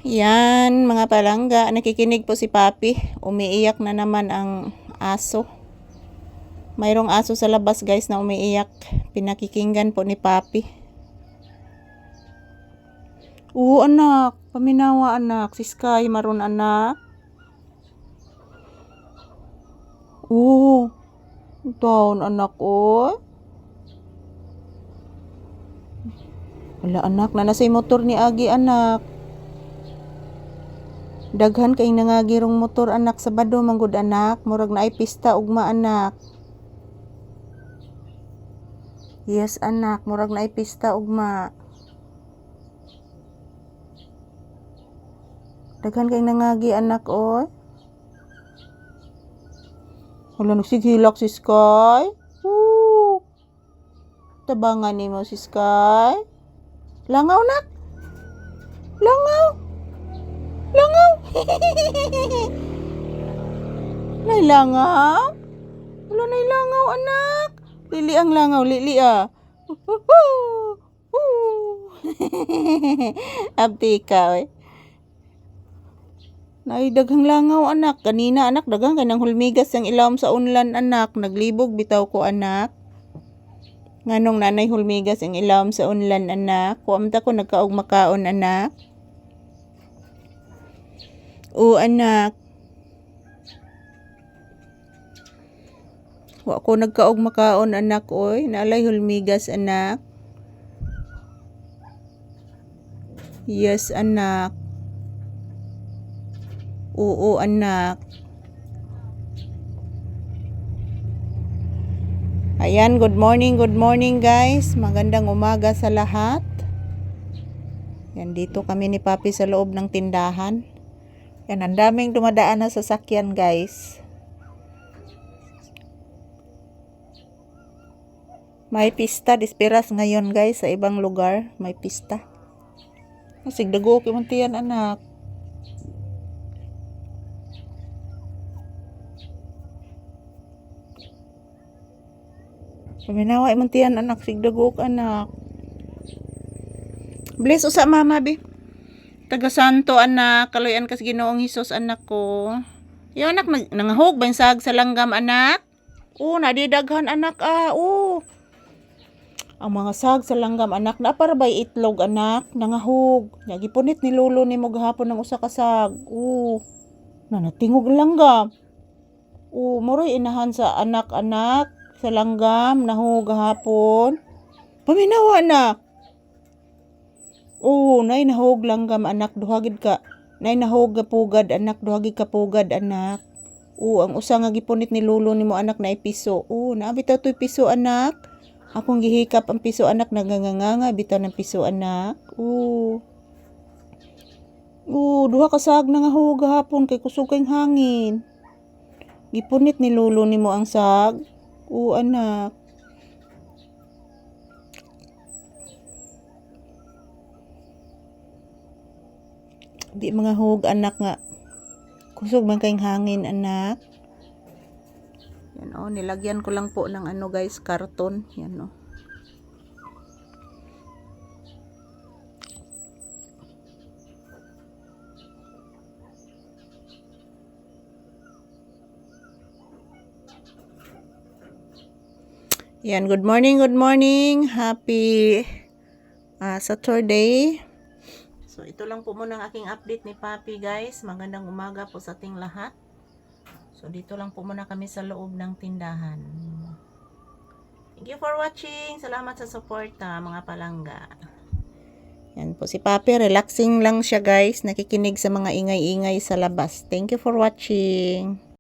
Yan, mga palangga, nakikinig po si Papi. Umiiyak na naman ang aso. Mayroong aso sa labas, guys, na umiiyak. Pinakikinggan po ni Papi. Oo, anak. Paminawa, anak. Si Sky, maroon, anak. Oo. Down, anak, oh. Wala, anak. Nanasay motor ni Agi, anak. Daghan kay nangagirong motor, anak, Sabado manggod, anak. Murag na ay pista ugma, anak. Yes, anak, murag na ay pista ugma. Daghan kay nangagi, anak, oy. Wala, nagsighilak si Sky. Woo! Tabangan ni mo si Sky. Langaw, nak. Langaw. Langaw. Nailangaw? Wala nailangaw, anak. Lili ang langaw, lili ah. Abdi ka, eh. Naidaghang langaw, anak. Kanina, anak, daghang kanang hulmigas ang ilawom sa unlan, anak. Naglibog bitaw ko, anak. Nganong nanay hulmigas ang ilawom sa unlan, anak. Kuamta ko nagkaog makaon, anak. O, anak. Wa ko nagkaog makaon, anak, oy. Naalay hulmigas, anak. Yes, anak. Oo, anak. Ayan, good morning guys. Magandang umaga sa lahat. Yan, dito kami ni Papi sa loob ng tindahan. Yan, ang daming dumadaan na sasakyan, guys. May pista, dispiras ngayon, guys, sa ibang lugar. May pista. Sigdago, kimuntiyan, anak. Paminawa, imuntiyan, anak. Sigdago, anak. Bless usa, mama, bi. Taga Santo, anak. Kaloyan kas Ginoong Hesus, anak ko. Yo, anak, nangahog ba yung sag sa langgam, anak? Oo, nadidaghan, anak, ah. Oo. Ang mga sag sa langgam, anak, na para ba'y itlog, anak, nangahog. Nagipunit ni lolo ni mo gahapon ng usa ka sag. Oo. Natingog langgam. Oo, moroy inahan sa anak-anak sa langgam, nahog gahapon. Paminawa, anak. Oo, nay nahog langgam, anak, duhagid ka. Nay nahog kapugad, anak, duhagid kapugad, anak. Oo, ang usa nga gipunit ni lolo ni mo, anak, na piso. Oo, naabitaw to'y piso, anak. Akong gihikap ang piso, anak, naganganganga, bitaw ng piso, anak. Oo. Oo, duha ka sag na nga ho gahapon kay kusog kayong hangin. Gipunit ni lolo ni mo ang sag. Oo, anak. Di mga hug, anak, nga. Kusog man kayong hangin, anak. Yan, oh, nilagyan ko lang po ng ano, guys, karton. Yan, oh. Yan, good morning. Happy Saturday. So, ito lang po muna ang aking update ni Papi, guys. Magandang umaga po sa ating lahat. So, dito lang po muna kami sa loob ng tindahan. Thank you for watching. Salamat sa suporta, mga palangga. Yan po si Papi. Relaxing lang siya, guys. Nakikinig sa mga ingay-ingay sa labas. Thank you for watching.